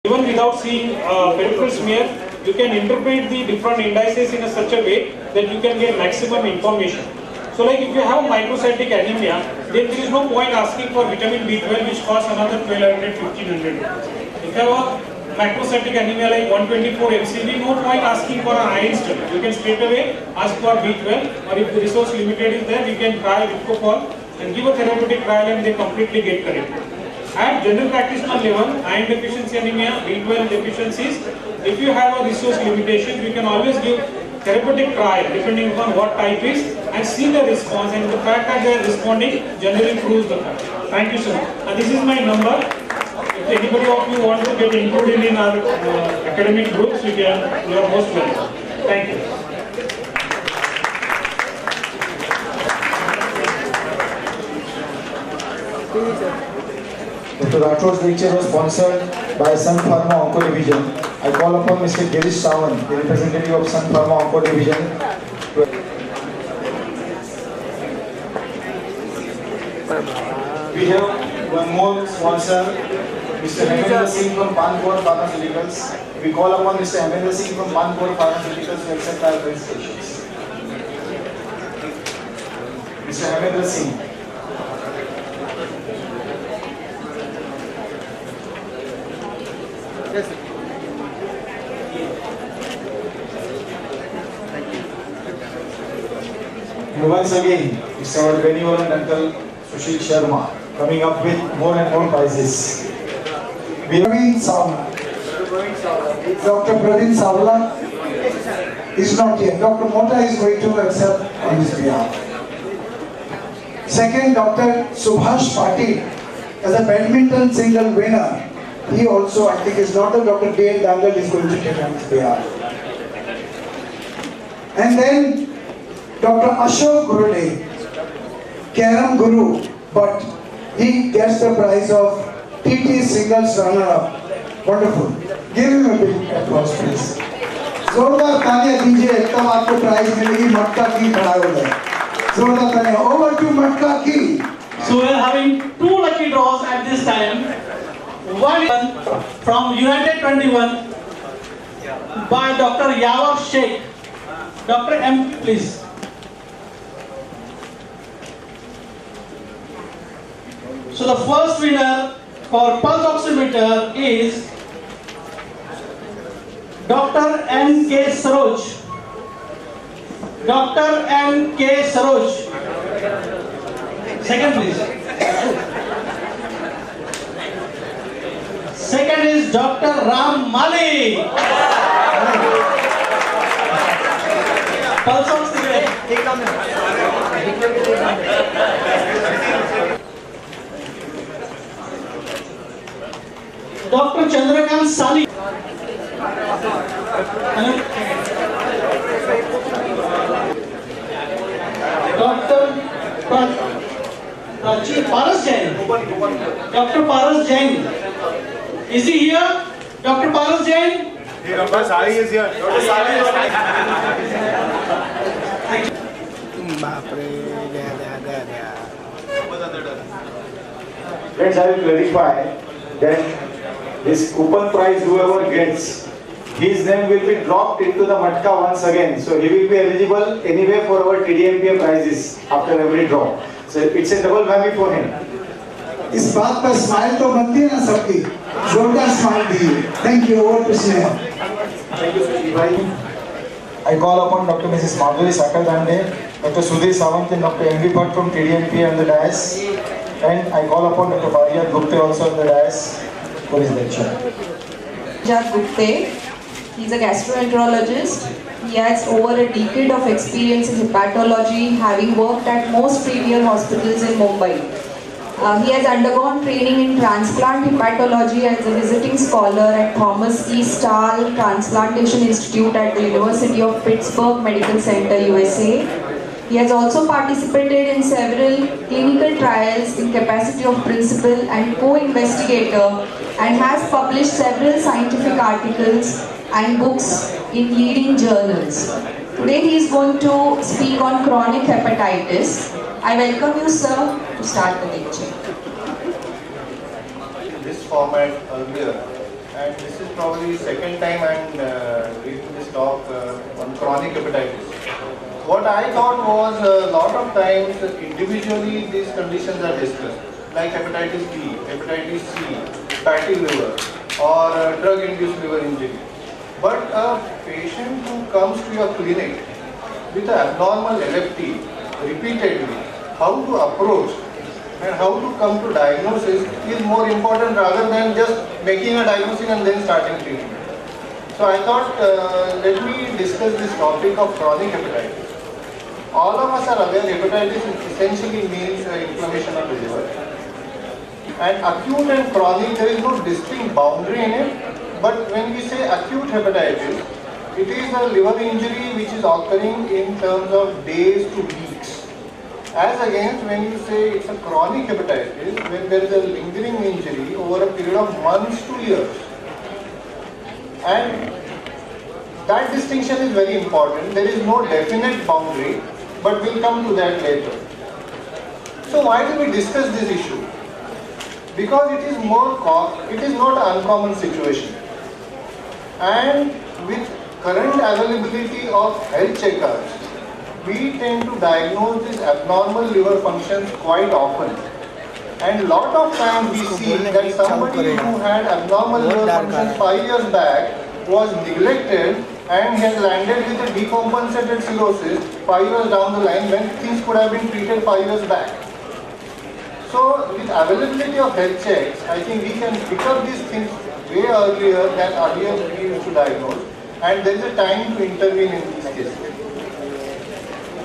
Even without seeing peripheral smear, you can interpret the different indices in such a way that you can get maximum information. So like if you have microcytic anemia, then there is no point asking for vitamin B12 which costs another 1200-1500 rupees. If you have a macrocytic anemia like 124 MCV, no point asking for an iron study. You can straight away ask for B12, or if the resource limited is there, you can try Ripcopol and give a therapeutic trial and they completely get corrected. At general practitioner level, iron deficiency anemia, B12 deficiencies, if you have a resource limitation, you can always give therapeutic trial depending upon what type is and see the response, and the fact that they are responding generally proves the fact. Thank you so much. And this is my number. If anybody of you want to get included in our academic groups, you are most welcome. Thank you. Dr. Rathod's lecture was sponsored by Sun Pharma Onco Division. I call upon Mr. Girish Sawant, the representative of Sun Pharma Onco Division. We have one more sponsor, Mr. Hemendra Singh from Pandeey Pharmaceuticals. We call upon Mr. Hemendra Singh from Pandeey Pharmaceuticals to accept our felicitations. Mr. Hemendra Singh. And once again, it's our benevolent uncle Sushil Sharma coming up with more and more prizes. We have Dr. Praveen Savla is not here. Dr. Mota is going to accept on his behalf. Second, Dr. Subhash Patil as a badminton single winner. He also, I think, is not a Dr. D.N. Dangal is going to take on his behalf. And then Dr. Ashok Gurude, Karam Guru, but he gets the prize of TT singles runner-up. Wonderful. Give him a big applause, please. जोरदार तालियां दीजिए, तब आपको prize मिलेगी. मटका की खड़ा हो गए. जोरदार तालियां. Over to मटका की. So we are having two lucky draws at this time. One from United 21 by Dr. Yawar Sheikh. Dr. M, please. So the first winner for pulse oximeter is Dr. N.K. Saroj. Dr. N.K. Saroj. Second, please. Second is Dr. Ram Mali. Pulse oximeter. Dr. Chandrakant Sali. Dr. Paras Jain. Dr. Paras Jain. Is he here? Dr. Paras Jain? Dr. Sali is here. Dr. Sali is here. Let's I will clarify that this coupon prize whoever gets, his name will be dropped into the matka once again. So he will be eligible anyway for our TDMPA prizes after every draw. So it's a double whammy for him. इस बात पर smile तो बनती है ना सबकी. जोरदार smile दीजिए. Thank you. Over to Sneha. Thank you, Sushil bhai. I call upon Dr. Mrs. Madhuri Sakaldande, Dr. Sudhir Sawant and Dr. M.V. Bhatt from TDMPA on the dais. And I call upon Dr. Bharya Gupte also on the dais for his lecture. Jack Gupte, he's a gastroenterologist. He has over a decade of experience in hepatology, having worked at most premier hospitals in Mumbai. He has undergone training in transplant hepatology as a visiting scholar at Thomas E. Stahl Transplantation Institute at the University of Pittsburgh Medical Center, USA. He has also participated in several clinical trials in capacity of principal and co-investigator, and has published several scientific articles and books in leading journals. Today he is going to speak on chronic hepatitis. I welcome you, sir, to start the lecture. In this format earlier, and this is probably the second time I'm giving this talk on chronic hepatitis. What I thought was a lot of times individually these conditions are discussed, like hepatitis B, hepatitis C, fatty liver, or drug-induced liver injury. But a patient who comes to your clinic with an abnormal LFT repeatedly, how to approach and how to come to diagnosis is more important rather than just making a diagnosis and then starting treatment. So I thought let me discuss this topic of chronic hepatitis. All of us are aware hepatitis essentially means inflammation of the liver. And acute and chronic, there is no distinct boundary in it. But when we say acute hepatitis, it is a liver injury which is occurring in terms of days to weeks. As against when you say it's a chronic hepatitis, when there is a lingering injury over a period of months to years. And that distinction is very important. There is no definite boundary, but we'll come to that later. So why do we discuss this issue? Because it is not an uncommon situation. And with current availability of health checkups, we tend to diagnose these abnormal liver functions quite often. And a lot of times we see that somebody who had abnormal liver functions 5 years back was neglected and has landed with a decompensated cirrhosis 5 years down the line when things could have been treated 5 years back. So with availability of health checks, I think we can pick up these things way earlier than earlier we used to diagnose, and there is a time to intervene in these cases.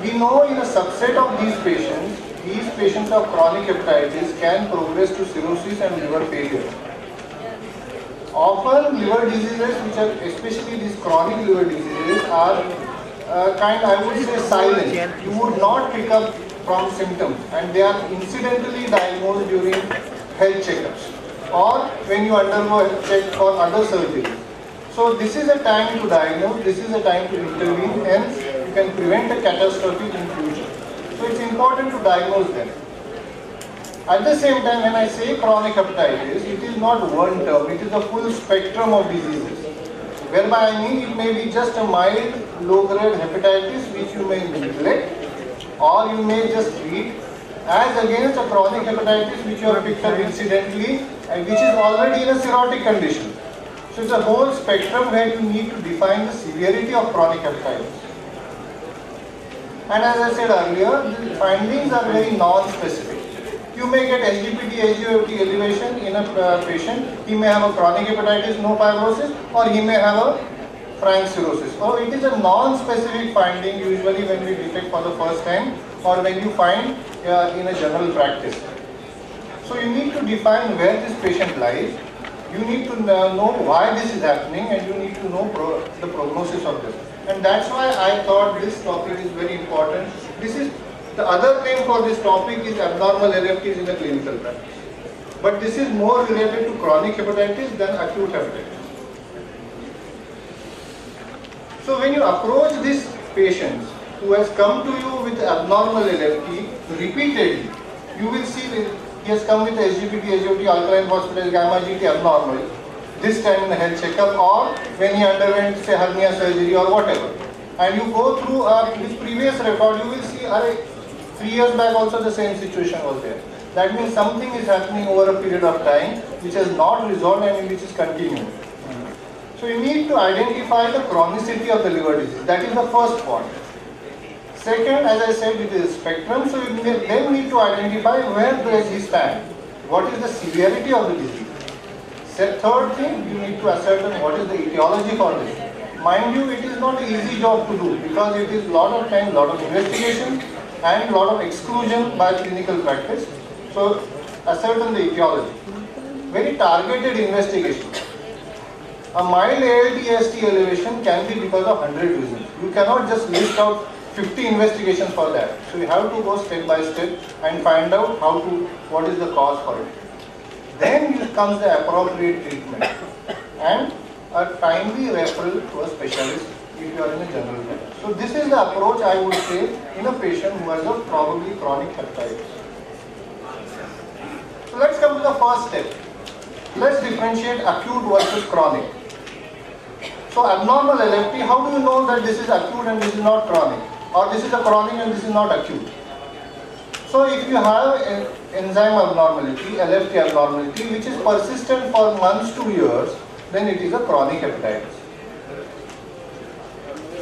We know in a subset of these patients of chronic hepatitis can progress to cirrhosis and liver failure. Often liver diseases, which are especially these chronic liver diseases, are I would say silent. You would not pick up from symptoms, and they are incidentally diagnosed during health checkups or when you undergo health check for other surgeries. So this is a time to diagnose, this is a time to intervene, hence you can prevent a catastrophe in future. So it's important to diagnose them. At the same time, when I say chronic hepatitis, it is not one term, it is a full spectrum of diseases. Whereby I mean it may be just a mild low-grade hepatitis which you may neglect or you may just treat, as against a chronic hepatitis which you have picked up incidentally and which is already in a cirrhotic condition. So it's a whole spectrum where you need to define the severity of chronic hepatitis. And as I said earlier, the findings are very non-specific. You may get SGPT elevation in a patient. He may have a chronic hepatitis, no fibrosis, or he may have a frank cirrhosis. So it is a non-specific finding usually when we detect for the first time or when you find in a general practice. So you need to define where this patient lies. You need to know why this is happening, and you need to know the prognosis of this. And that's why I thought this topic is very important. This is the other name for this topic is abnormal LFTs in the clinical practice. But this is more related to chronic hepatitis than acute hepatitis. So when you approach these patients who has come to you with abnormal LFT repeatedly, you will see that he has come with SGPT, alkaline phosphatase, gamma GT abnormal, this time in the health checkup or when he underwent say hernia surgery or whatever. And you go through his previous record, you will see 3 years back also the same situation was there. That means something is happening over a period of time which has not resolved and which is continuing. So you need to identify the chronicity of the liver disease. That is the first point. Second, as I said, it is spectrum. So you then need to identify where does he stand. What is the severity of the disease? Third thing, you need to ascertain what is the etiology for this. Mind you, it is not an easy job to do because it is a lot of time, lot of investigation and a lot of exclusion by clinical practice. So ascertain the etiology. Very targeted investigation. A mild ALT-AST elevation can be because of 100 reasons. You cannot just list out 50 investigations for that. So you have to go step by step and find out what is the cause for it. Then comes the appropriate treatment and a timely referral to a specialist if you are in a general practice. So this is the approach I would say in a patient who has a probably chronic hepatitis. So let's come to the first step. Let's differentiate acute versus chronic. So abnormal LFT, how do you know that this is acute and this is not chronic? Or this is a chronic and this is not acute? So if you have an enzyme abnormality, LFT abnormality, which is persistent for months to years, then it is a chronic hepatitis.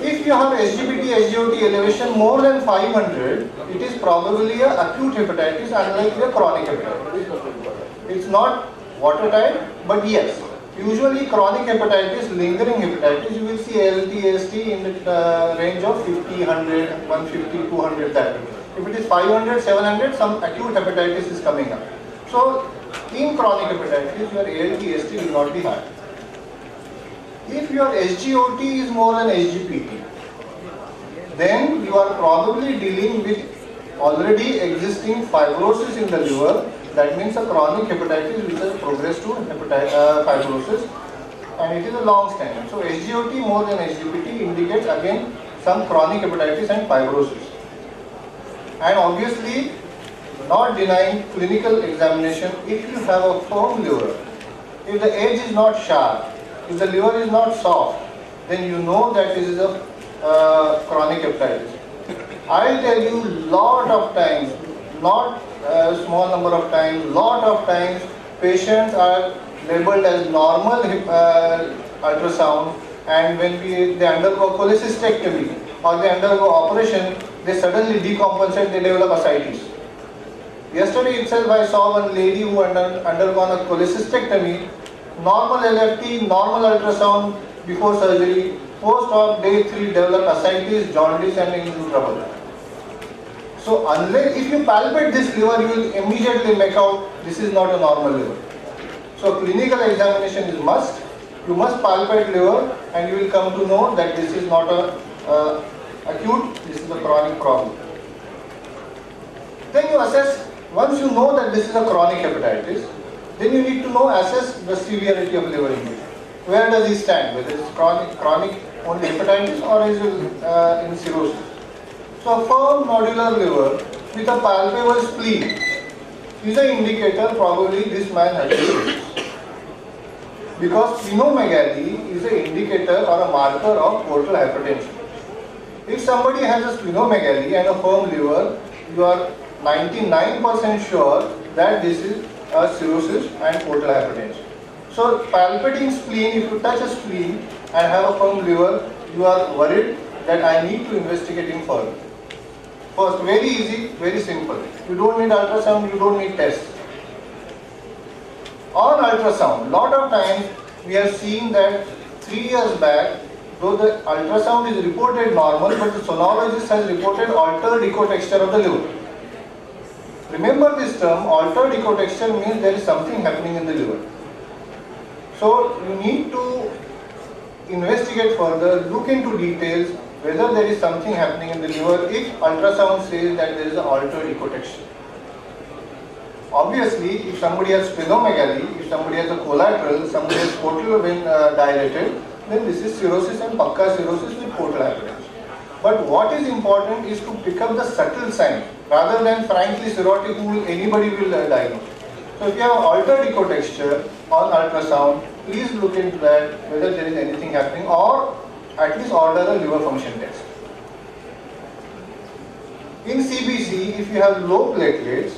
If you have SGPT, SGOT elevation more than 500, it is probably an acute hepatitis, unlike a chronic hepatitis. It's not watertight, but yes, usually chronic hepatitis, lingering hepatitis, you will see ALT, AST in the range of 50, 100, 150, 200, that. If it is 500, 700, some acute hepatitis is coming up. So, in chronic hepatitis, your ALT, AST will not be high. If your SGOT is more than SGPT, then you are probably dealing with already existing fibrosis in the liver. That means a chronic hepatitis which has progressed to fibrosis, and it is a long standing. So SGOT more than SGPT indicates again some chronic hepatitis and fibrosis. And obviously, not denying clinical examination, if you have a firm liver, if the edge is not sharp, if the liver is not soft, then you know that this is a chronic hepatitis. I will tell you lot of times, not a small number of times, lot of times patients are labeled as normal ultrasound, and when they undergo cholecystectomy or they undergo operation, they suddenly decompensate, they develop ascites. Yesterday itself I saw one lady who undergone a cholecystectomy, normal LFT, normal ultrasound before surgery, post-op day 3 develop ascites, jaundice and in trouble. So unless, if you palpate this liver, you will immediately make out this is not a normal liver. So clinical examination is must. You must palpate liver and you will come to know that this is not a acute, this is a chronic problem. Then you assess, once you know that this is a chronic hepatitis, then you need to assess the severity of liver injury. Where does he stand? Whether it's chronic only hepatitis or is it in cirrhosis. So firm nodular liver with a palpable spleen is an indicator probably this man has cirrhosis. Because splenomegaly is an indicator or a marker of portal hypertension. If somebody has a splenomegaly and a firm liver, you are 99% sure that this is a cirrhosis and portal hypertension. So palpating spleen, if you touch a spleen and have a firm liver, you are worried that I need to investigate him further. First, very easy, very simple. You don't need ultrasound, you don't need tests. On ultrasound, lot of times we have seen that 3 years back, though the ultrasound is reported normal, but the sonologist has reported altered ecotexture of the liver. Remember this term, altered ecotexture means there is something happening in the liver. So you need to investigate further, look into details, whether there is something happening in the liver if ultrasound says that there is an altered ecotexture. Obviously, if somebody has splenomegaly, if somebody has a collateral, somebody has portal vein dilated, then this is cirrhosis and pakka cirrhosis with portal hypertension. But what is important is to pick up the subtle sign rather than frankly cirrhotic who anybody will diagnose. So if you have altered ecotexture on ultrasound, please look into that whether there is anything happening, or at least order a liver function test. In CBC, if you have low platelets,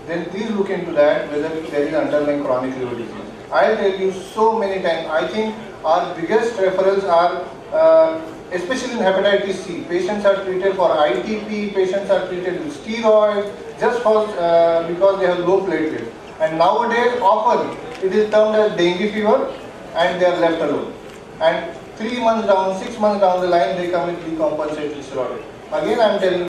then please look into that whether there is underlying chronic liver disease. I'll tell you so many times, I think our biggest referrals are, especially in hepatitis C, patients are treated for ITP, patients are treated with steroids just for, because they have low platelets. And nowadays, often it is termed as dengue fever and they are left alone. And 3 months down, 6 months down the line, they come with decompensated steroid. Again, I am telling